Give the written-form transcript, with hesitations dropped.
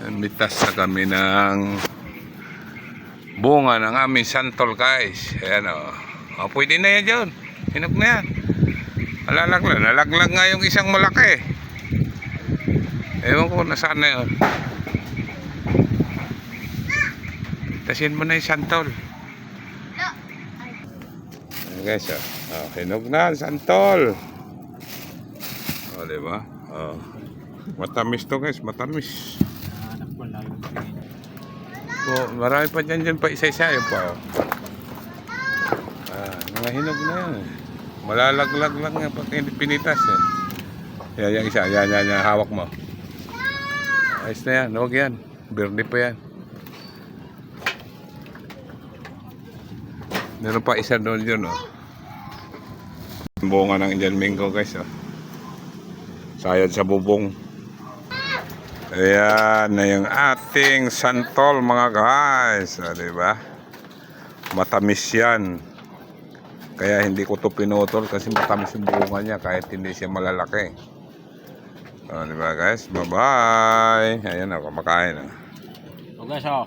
Mitas na kami ng bunga ng aming santol, guys. Ayan o. O, pwede na yan dyan. Hinog na yan. Nalaglag. Nalaglag nga yung isang malaki. Ewan ko nasaan na yun. Tasin mo na yung santol. Ayan, guys o. O, hinog na ang santol. O, diba? O. Matamis to, guys. Matamis. Oh, marami pa dyan pa isa-isa yun pa. Mga hinog na yan. Malalaglag lang yan pag pinitas eh. Yan, yung isa. Yan, hawak mo. Ayos na yan, huwag yan. Birthday pa yan. Meron pa isa doon yun, oh. Bunga ng Indian Mango, guys, oh. Sayad sa bubong. Ayan na yung ating santol, mga guys. Diba? Matamis yan. Kaya hindi ko to pinutol kasi matamis yung bunga niya kahit hindi siya malalaki. Diba, guys? Bye-bye. Ayan ako, makain. Okay, so.